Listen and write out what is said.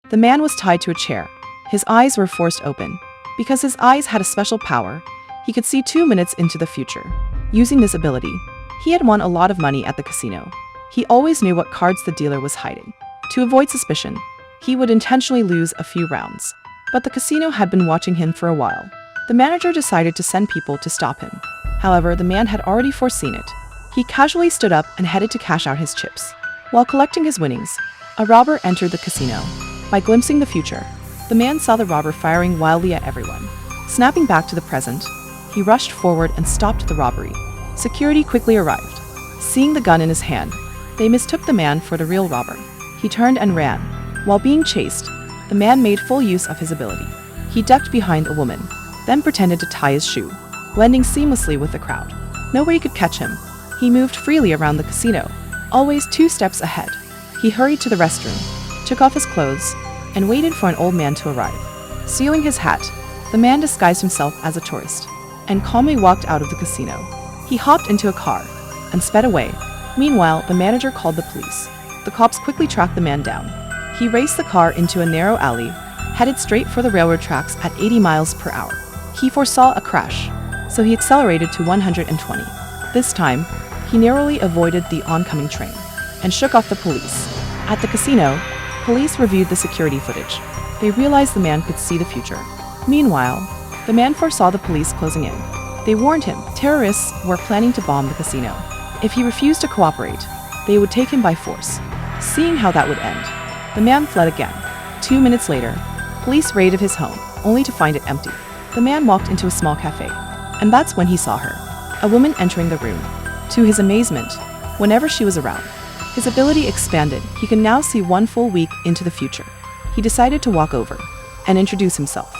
The man was tied to a chair. His eyes were forced open. Because his eyes had a special power, he could see 2 minutes into the future. Using this ability, he had won a lot of money at the casino. He always knew what cards the dealer was hiding. To avoid suspicion, he would intentionally lose a few rounds. But the casino had been watching him for a while. The manager decided to send people to stop him. However, the man had already foreseen it. He casually stood up and headed to cash out his chips. While collecting his winnings, a robber entered the casino. By glimpsing the future, the man saw the robber firing wildly at everyone. Snapping back to the present, he rushed forward and stopped the robbery. Security quickly arrived. Seeing the gun in his hand, they mistook the man for the real robber. He turned and ran. While being chased, the man made full use of his ability. He ducked behind a woman, then pretended to tie his shoe, blending seamlessly with the crowd. Nobody could catch him. He moved freely around the casino, always 2 steps ahead. He hurried to the restroom, took off his clothes, and waited for an old man to arrive. Stealing his hat, the man disguised himself as a tourist and calmly walked out of the casino. He hopped into a car and sped away. Meanwhile, the manager called the police. The cops quickly tracked the man down. He raced the car into a narrow alley, headed straight for the railroad tracks at 80 miles per hour. He foresaw a crash, so he accelerated to 120. This time, he narrowly avoided the oncoming train and shook off the police. At the casino, police reviewed the security footage. They realized the man could see the future. Meanwhile, the man foresaw the police closing in. They warned him terrorists were planning to bomb the casino. If he refused to cooperate, they would take him by force. Seeing how that would end, the man fled again. 2 minutes later, police raided his home, only to find it empty. The man walked into a small cafe, and that's when he saw her, a woman entering the room. To his amazement, whenever she was around, his ability expanded. He could now see 1 full week into the future. He decided to walk over and introduce himself.